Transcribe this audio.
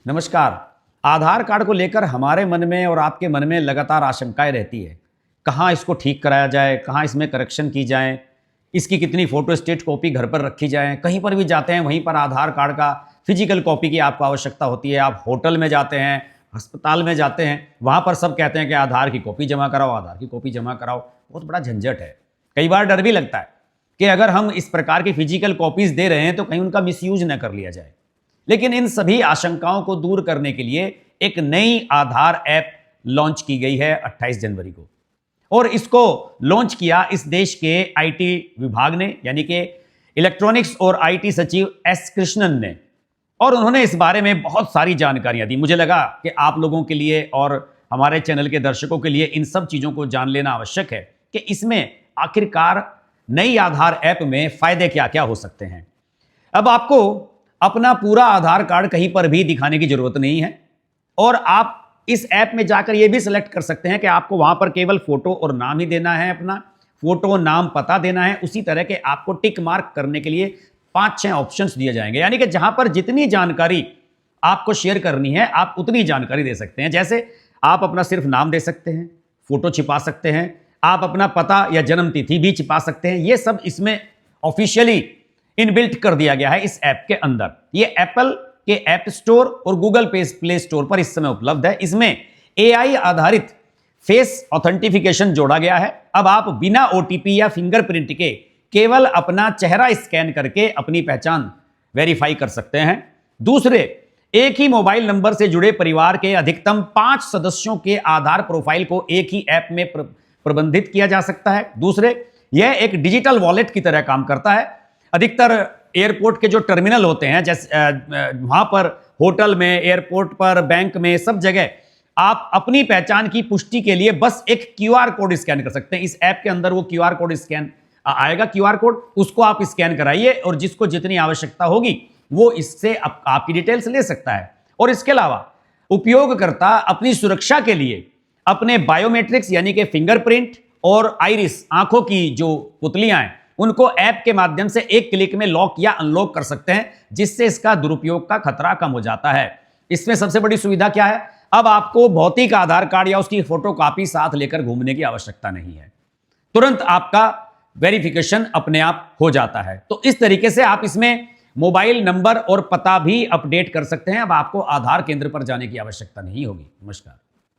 नमस्कार। आधार कार्ड को लेकर हमारे मन में और आपके मन में लगातार आशंकाएं रहती है। कहाँ इसको ठीक कराया जाए, कहाँ इसमें करेक्शन की जाए, इसकी कितनी फ़ोटो स्टेट कॉपी घर पर रखी जाए। कहीं पर भी जाते हैं वहीं पर आधार कार्ड का फिजिकल कॉपी की आपको आवश्यकता होती है। आप होटल में जाते हैं, अस्पताल में जाते हैं, वहाँ पर सब कहते हैं कि आधार की कॉपी जमा कराओ, आधार की कॉपी जमा कराओ। बहुत बड़ा झंझट है। कई बार डर भी लगता है कि अगर हम इस प्रकार की फिजिकल कॉपीज़ दे रहे हैं तो कहीं उनका मिसयूज न कर लिया जाए। लेकिन इन सभी आशंकाओं को दूर करने के लिए एक नई आधार ऐप लॉन्च की गई है 28 जनवरी को, और इसको लॉन्च किया इस देश के आईटी विभाग ने, यानी कि इलेक्ट्रॉनिक्स और आईटी सचिव एस कृष्णन ने। और उन्होंने इस बारे में बहुत सारी जानकारियां दी। मुझे लगा कि आप लोगों के लिए और हमारे चैनल के दर्शकों के लिए इन सब चीजों को जान लेना आवश्यक है कि इसमें आखिरकार नई आधार ऐप में फायदे क्या क्या हो सकते हैं। अब आपको अपना पूरा आधार कार्ड कहीं पर भी दिखाने की जरूरत नहीं है, और आप इस ऐप में जाकर यह भी सिलेक्ट कर सकते हैं कि आपको वहां पर केवल फोटो और नाम ही देना है, अपना फोटो, नाम, पता देना है। उसी तरह के आपको टिक मार्क करने के लिए 5-6 ऑप्शंस दिए जाएंगे, यानी कि जहां पर जितनी जानकारी आपको शेयर करनी है आप उतनी जानकारी दे सकते हैं। जैसे आप अपना सिर्फ नाम दे सकते हैं, फोटो छिपा सकते हैं, आप अपना पता या जन्म तिथि भी छिपा सकते हैं। यह सब इसमें ऑफिशियली इनबिल्ट कर दिया गया है इस ऐप के अंदर। ये एप्पल के ऐप स्टोर और गूगल प्ले स्टोर पर इस समय उपलब्ध है। इसमें एआई आधारित फेस ऑथेंटिफिकेशन जोड़ा गया है। अब आप बिना ओटीपी या फिंगरप्रिंट के केवल अपना चेहरा स्कैन करके अपनी पहचान वेरीफाई कर सकते हैं। दूसरे, एक ही मोबाइल नंबर से जुड़े परिवार के अधिकतम 5 सदस्यों के आधार प्रोफाइल को एक ही ऐप में प्रबंधित किया जा सकता है। दूसरे, यह एक डिजिटल वॉलेट की तरह काम करता है। अधिकतर एयरपोर्ट के जो टर्मिनल होते हैं, जैसे वहां पर होटल में, एयरपोर्ट पर, बैंक में, सब जगह आप अपनी पहचान की पुष्टि के लिए बस एक क्यूआर कोड स्कैन कर सकते हैं। इस ऐप के अंदर वो क्यूआर कोड स्कैन आएगा, क्यूआर कोड, उसको आप स्कैन कराइए और जिसको जितनी आवश्यकता होगी वो इससे आपकी डिटेल्स ले सकता है। और इसके अलावा उपयोगकर्ता अपनी सुरक्षा के लिए अपने बायोमेट्रिक्स यानी कि फिंगरप्रिंट और आइरिस, आंखों की जो पुतलियां हैं, उनको ऐप के माध्यम से एक क्लिक में लॉक या अनलॉक कर सकते हैं, जिससे इसका दुरुपयोग का खतरा कम हो जाता है। इसमें सबसे बड़ी सुविधा क्या है? अब आपको भौतिक आधार कार्ड या उसकी फोटो कॉपी साथ लेकर घूमने की आवश्यकता नहीं है। तुरंत आपका वेरिफिकेशन अपने आप हो जाता है। तो इस तरीके से आप इसमें मोबाइल नंबर और पता भी अपडेट कर सकते हैं। अब आपको आधार केंद्र पर जाने की आवश्यकता नहीं होगी। नमस्कार।